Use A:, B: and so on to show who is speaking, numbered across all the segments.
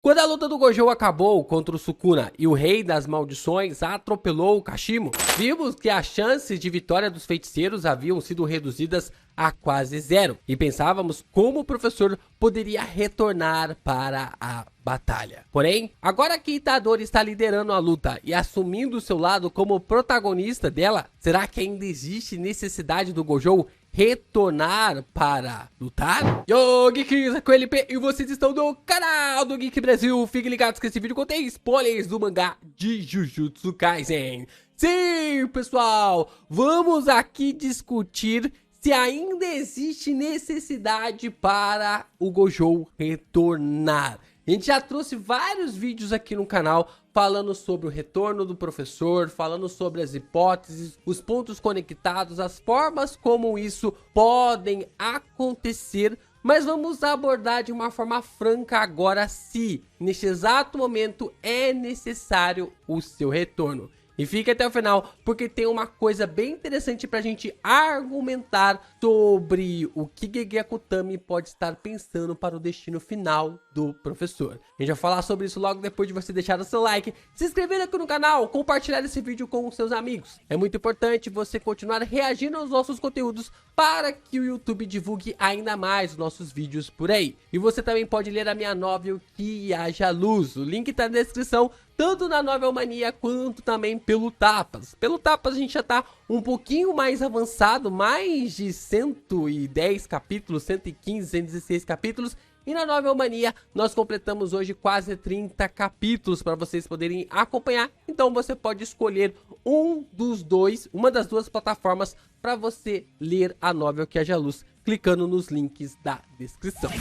A: Quando a luta do Gojo acabou contra o Sukuna e o Rei das Maldições atropelou o Kashimo, vimos que as chances de vitória dos feiticeiros haviam sido reduzidas a quase zero e pensávamos como o professor poderia retornar para a batalha. Porém, agora que Itadori está liderando a luta e assumindo seu lado como protagonista dela, será que ainda existe necessidade do Gojo retornar para lutar? Yo, Geeks, aqui é o LP e vocês estão no canal do Geek Brasil. Fiquem ligados que esse vídeo contém spoilers do mangá de Jujutsu Kaisen. Sim, pessoal, vamos aqui discutir se ainda existe necessidade para o Gojo retornar. A gente já trouxe vários vídeos aqui no canal falando sobre o retorno do professor, falando sobre as hipóteses, os pontos conectados, as formas como isso podem acontecer, mas vamos abordar de uma forma franca agora se, neste exato momento, é necessário o seu retorno. E fique até o final, porque tem uma coisa bem interessante pra gente argumentar sobre o que Gege Akutami pode estar pensando para o destino final do professor. A gente vai falar sobre isso logo depois de você deixar o seu like, se inscrever aqui no canal, compartilhar esse vídeo com os seus amigos. É muito importante você continuar reagindo aos nossos conteúdos para que o YouTube divulgue ainda mais os nossos vídeos por aí. E você também pode ler a minha novel Que Haja Luz, o link tá na descrição, tanto na Novel Mania quanto também pelo Tapas. Pelo Tapas a gente já tá um pouquinho mais avançado, mais de 110 capítulos, 115, 116 capítulos. E na Novel Mania nós completamos hoje quase 30 capítulos para vocês poderem acompanhar. Então você pode escolher uma das duas plataformas para você ler a Novel Que Haja Luz, clicando nos links da descrição.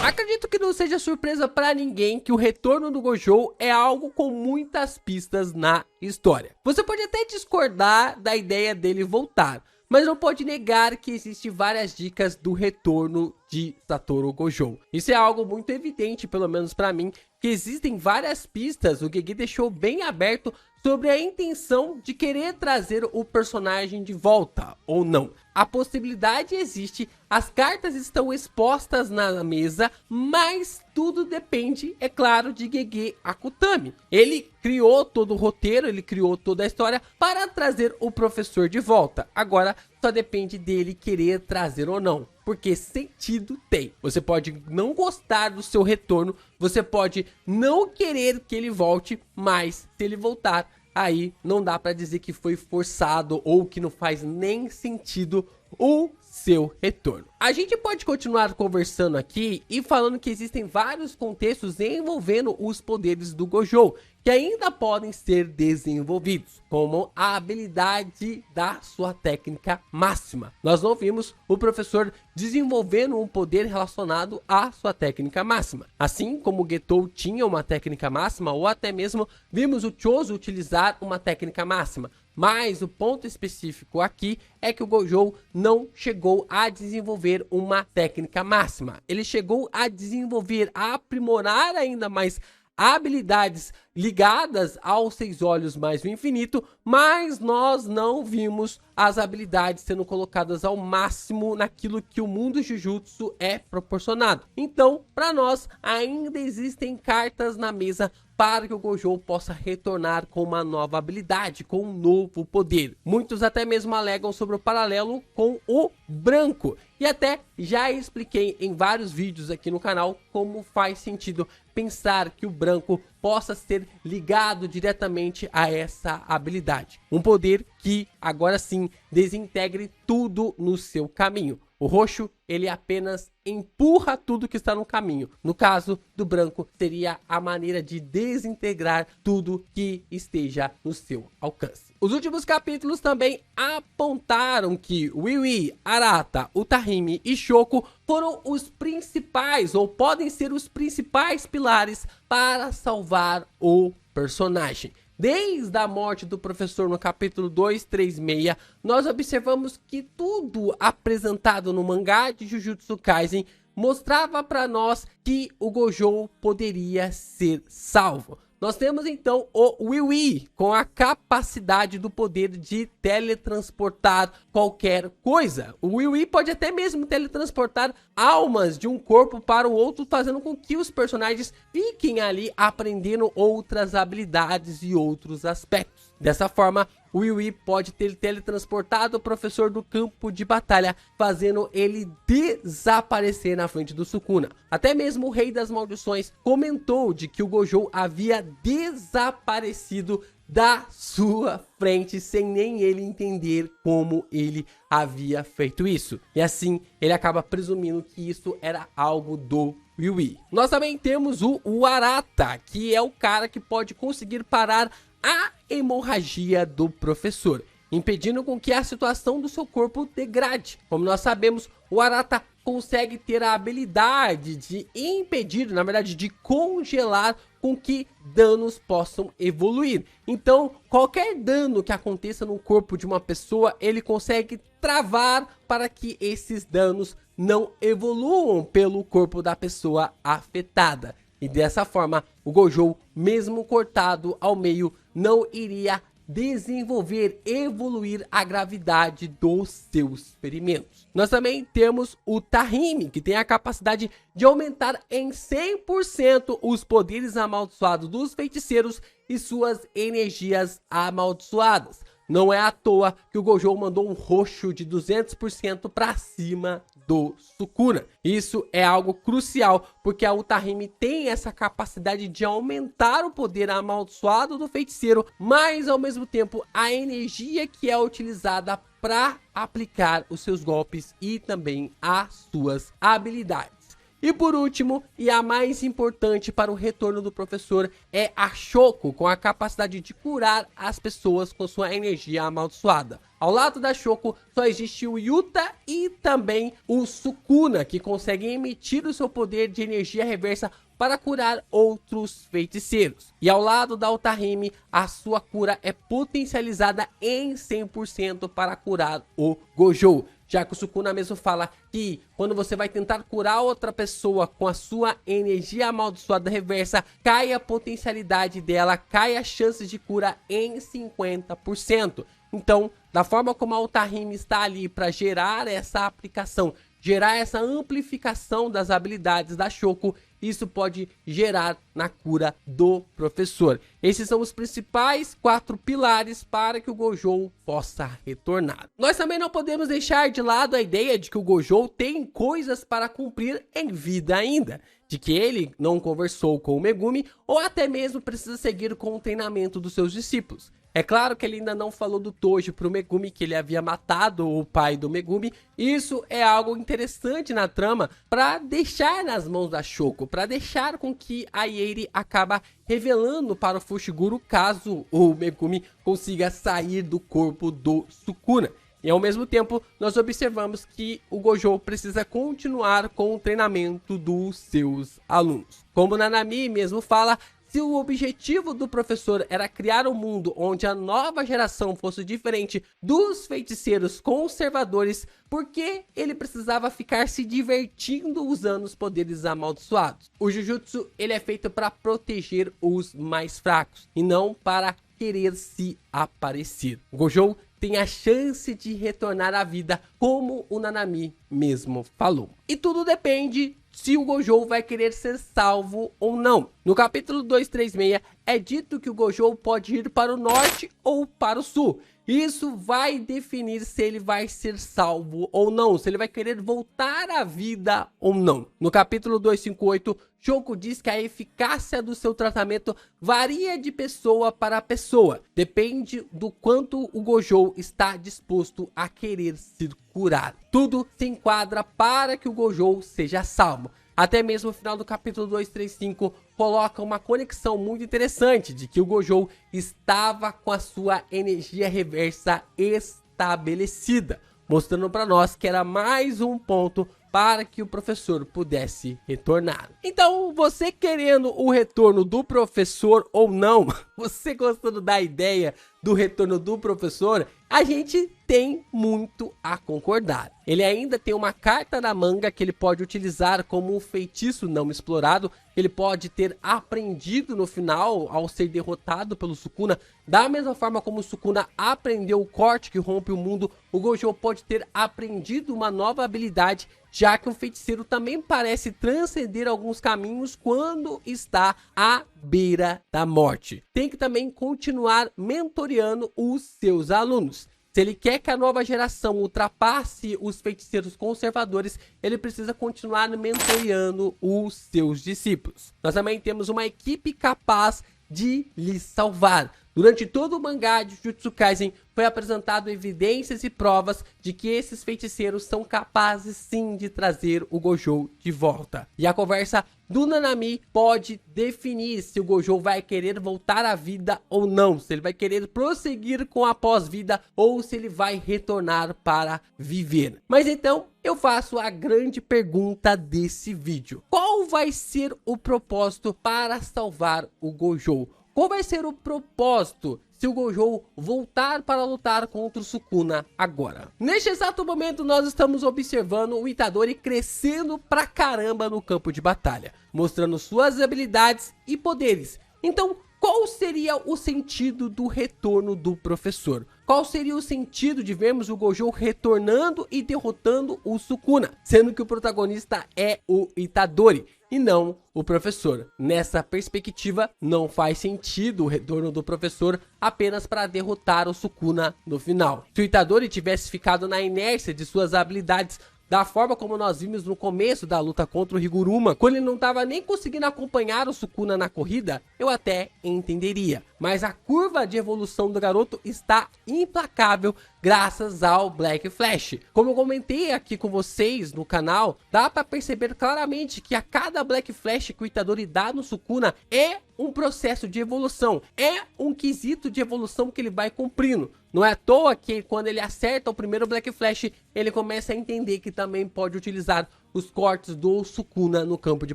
A: Acredito que não seja surpresa para ninguém que o retorno do Gojo é algo com muitas pistas na história. Você pode até discordar da ideia dele voltar, mas não pode negar que existem várias dicas do retorno de Satoru Gojo. Isso é algo muito evidente, pelo menos para mim, que existem várias pistas, o Gege deixou bem aberto sobre a intenção de querer trazer o personagem de volta ou não. A possibilidade existe, as cartas estão expostas na mesa, mas tudo depende, é claro, de Gege Akutami. Ele criou todo o roteiro, ele criou toda a história para trazer o professor de volta. Agora só depende dele querer trazer ou não, porque sentido tem. Você pode não gostar do seu retorno, você pode não querer que ele volte, mas se ele voltar, aí não dá pra dizer que foi forçado ou que não faz nem sentido o seu retorno. A gente pode continuar conversando aqui e falando que existem vários contextos envolvendo os poderes do Gojo que ainda podem ser desenvolvidos, como a habilidade da sua técnica máxima. Nós não vimos o professor desenvolvendo um poder relacionado à sua técnica máxima. Assim como o Getou tinha uma técnica máxima, ou até mesmo vimos o Choso utilizar uma técnica máxima. Mas o ponto específico aqui é que o Gojo não chegou a desenvolver uma técnica máxima. Ele chegou a desenvolver, a aprimorar ainda mais habilidades ligadas aos 6 olhos mais o infinito, mas nós não vimos as habilidades sendo colocadas ao máximo naquilo que o mundo Jujutsu é proporcionado. Então, para nós, ainda existem cartas na mesa para que o Gojo possa retornar com uma nova habilidade, com um novo poder. Muitos até mesmo alegam sobre o paralelo com o branco. E até já expliquei em vários vídeos aqui no canal como faz sentido pensar que o branco possa ser ligado diretamente a essa habilidade. Um poder que agora sim desintegre tudo no seu caminho. O roxo, ele apenas empurra tudo que está no caminho. No caso do branco, seria a maneira de desintegrar tudo que esteja no seu alcance. Os últimos capítulos também apontaram que Wiwi, Arata, Utahime e Shoko foram os principais, ou podem ser os principais pilares para salvar o personagem. Desde a morte do professor no capítulo 236, nós observamos que tudo apresentado no mangá de Jujutsu Kaisen mostrava para nós que o Gojo poderia ser salvo. nós temos então o Will com a capacidade do poder de teletransportar qualquer coisa. O Will pode até mesmo teletransportar almas de um corpo para o outro, fazendo com que os personagens fiquem ali aprendendo outras habilidades e outros aspectos. Dessa forma, o Will pode ter teletransportado o professor do campo de batalha, fazendo ele desaparecer na frente do Sukuna. Até mesmo o Rei das Maldições comentou de que o Gojo havia desaparecido da sua frente sem nem ele entender como ele havia feito isso. E assim, ele acaba presumindo que isso era algo do Will. Nós também temos o Arata, que é o cara que pode conseguir parar a hemorragia do professor, impedindo com que a situação do seu corpo degrade. Como nós sabemos, o Arata consegue ter a habilidade de impedir, na verdade, de congelar com que danos possam evoluir. Então, qualquer dano que aconteça no corpo de uma pessoa, ele consegue travar para que esses danos não evoluam pelo corpo da pessoa afetada. E dessa forma, o Gojo, mesmo cortado ao meio, não iria desenvolver, evoluir a gravidade dos seus ferimentos. Nós também temos o Tahimi, que tem a capacidade de aumentar em 100% os poderes amaldiçoados dos feiticeiros e suas energias amaldiçoadas. Não é à toa que o Gojo mandou um roxo de 200% para cima do Sukuna. Isso é algo crucial, porque a Utahime tem essa capacidade de aumentar o poder amaldiçoado do feiticeiro, mas ao mesmo tempo a energia que é utilizada para aplicar os seus golpes e também as suas habilidades. E por último, e a mais importante para o retorno do professor, é a Shoko, com a capacidade de curar as pessoas com sua energia amaldiçoada. Ao lado da Shoko, só existe o Yuta e também o Sukuna, que conseguem emitir o seu poder de energia reversa para curar outros feiticeiros. E ao lado da Utahime, a sua cura é potencializada em 100% para curar o Gojo. Já que o Sukuna mesmo fala que quando você vai tentar curar outra pessoa com a sua energia amaldiçoada reversa, cai a potencialidade dela, cai as chances de cura em 50%. Então, da forma como a Utahime está ali para gerar essa aplicação, gerar essa amplificação das habilidades da Shoko, isso pode gerar na cura do professor. Esses são os principais 4 pilares para que o Gojo possa retornar. Nós também não podemos deixar de lado a ideia de que o Gojo tem coisas para cumprir em vida ainda, de que ele não conversou com o Megumi ou até mesmo precisa seguir com o treinamento dos seus discípulos. É claro que ele ainda não falou do Toji para o Megumi, que ele havia matado o pai do Megumi. Isso é algo interessante na trama para deixar nas mãos da Shoko, para deixar com que a Yeri acaba revelando para o Fushiguro caso o Megumi consiga sair do corpo do Sukuna. E ao mesmo tempo, nós observamos que o Gojo precisa continuar com o treinamento dos seus alunos. Como Nanami mesmo fala, se o objetivo do professor era criar um mundo onde a nova geração fosse diferente dos feiticeiros conservadores, por que ele precisava ficar se divertindo usando os poderes amaldiçoados? O Jujutsu ele é feito para proteger os mais fracos e não para querer se aparecer. O Gojo tem a chance de retornar à vida, como o Nanami mesmo falou. E tudo depende se o Gojo vai querer ser salvo ou não. No capítulo 236 é dito que o Gojo pode ir para o norte ou para o sul. Isso vai definir se ele vai ser salvo ou não, se ele vai querer voltar à vida ou não. No capítulo 258, Shoko diz que a eficácia do seu tratamento varia de pessoa para pessoa. Depende do quanto o Gojo está disposto a querer ser curado. Tudo se enquadra para que o Gojo seja salvo. Até mesmo o final do capítulo 235 coloca uma conexão muito interessante de que o Gojo estava com a sua energia reversa estabelecida, mostrando para nós que era mais um ponto para que o professor pudesse retornar. Então, você querendo o retorno do professor ou não, você gostando da ideia do retorno do professor, a gente tem muito a concordar. Ele ainda tem uma carta na manga que ele pode utilizar como um feitiço não explorado. Ele pode ter aprendido no final ao ser derrotado pelo Sukuna. Da mesma forma como o Sukuna aprendeu o corte que rompe o mundo, o Gojo pode ter aprendido uma nova habilidade, já que um feiticeiro também parece transcender alguns caminhos quando está à beira da morte. Tem que também continuar mentoreando os seus alunos. Se ele quer que a nova geração ultrapasse os feiticeiros conservadores, ele precisa continuar mentoreando os seus discípulos. Nós também temos uma equipe capaz de lhe salvar. Durante todo o mangá de Jujutsu Kaisen foi apresentado evidências e provas de que esses feiticeiros são capazes sim de trazer o Gojo de volta. E a conversa do Nanami pode definir se o Gojo vai querer voltar à vida ou não, se ele vai querer prosseguir com a pós-vida ou se ele vai retornar para viver. Mas então eu faço a grande pergunta desse vídeo: qual vai ser o propósito para salvar o Gojo? Qual vai ser o propósito se o Gojo voltar para lutar contra o Sukuna agora? Neste exato momento nós estamos observando o Itadori crescendo pra caramba no campo de batalha, mostrando suas habilidades e poderes. Então, qual seria o sentido do retorno do professor? Qual seria o sentido de vermos o Gojo retornando e derrotando o Sukuna, sendo que o protagonista é o Itadori e não o professor? Nessa perspectiva, não faz sentido o retorno do professor apenas para derrotar o Sukuna no final. Se o Itadori tivesse ficado na inércia de suas habilidades, da forma como nós vimos no começo da luta contra o Higuruma, quando ele não estava nem conseguindo acompanhar o Sukuna na corrida, eu até entenderia. Mas a curva de evolução do garoto está implacável graças ao Black Flash. Como eu comentei aqui com vocês no canal, dá para perceber claramente que a cada Black Flash que o Itadori dá no Sukuna é um processo de evolução, é um quesito de evolução que ele vai cumprindo. Não é à toa que quando ele acerta o primeiro Black Flash, ele começa a entender que também pode utilizar os cortes do Sukuna no campo de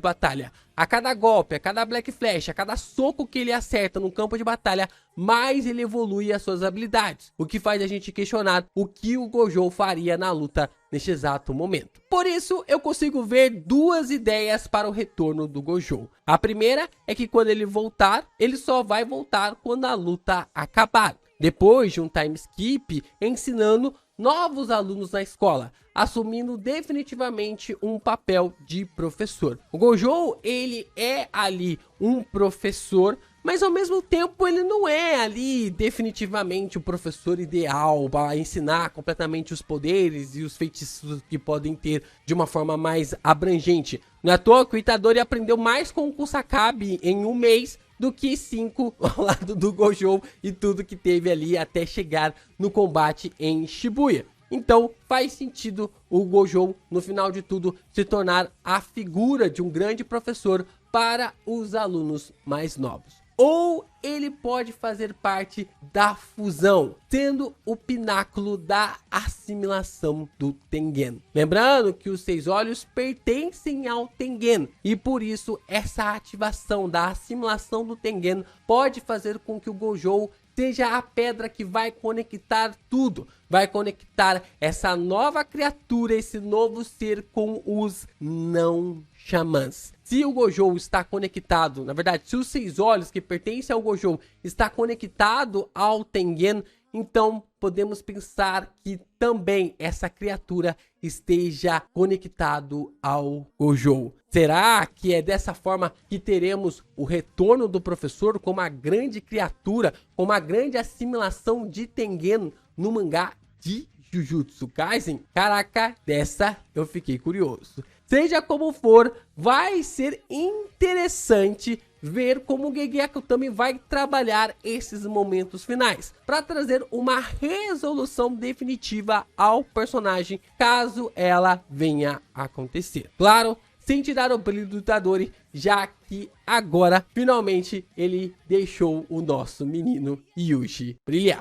A: batalha. A cada golpe, a cada Black Flash, a cada soco que ele acerta no campo de batalha, mais ele evolui as suas habilidades. O que faz a gente questionar o que o Gojo faria na luta neste exato momento. Por isso, eu consigo ver duas ideias para o retorno do Gojo. A primeira é que quando ele voltar, ele só vai voltar quando a luta acabar. Depois de um time skip, ensinando novos alunos na escola, assumindo definitivamente um papel de professor. O Gojo, ele é ali um professor, mas ao mesmo tempo ele não é ali definitivamente o professor ideal para ensinar completamente os poderes e os feitiços que podem ter de uma forma mais abrangente. Não é à toa que o Itadori aprendeu mais com o Kusakabe em um mês do que 5 ao lado do Gojo e tudo que teve ali até chegar no combate em Shibuya. Então faz sentido o Gojo, no final de tudo, se tornar a figura de um grande professor para os alunos mais novos. Ou ele pode fazer parte da fusão, sendo o pináculo da assimilação do Tengen. Lembrando que os 6 olhos pertencem ao Tengen, e por isso essa ativação da assimilação do Tengen pode fazer com que o Gojo seja a pedra que vai conectar tudo, vai conectar essa nova criatura, esse novo ser com os não xamãs. Se o Gojo está conectado, na verdade, se os 6 olhos que pertencem ao Gojo está conectado ao Tengen, então podemos pensar que também essa criatura esteja conectado ao Gojo. Será que é dessa forma que teremos o retorno do professor como uma grande criatura, com uma grande assimilação de Tengen no mangá de Jujutsu Kaisen? Caraca, dessa eu fiquei curioso. Seja como for, vai ser interessante ver como o Gege Akutami vai trabalhar esses momentos finais para trazer uma resolução definitiva ao personagem, caso ela venha a acontecer. Claro, sem tirar o brilho do Itadori, já que agora finalmente ele deixou o nosso menino Yuji brilhar.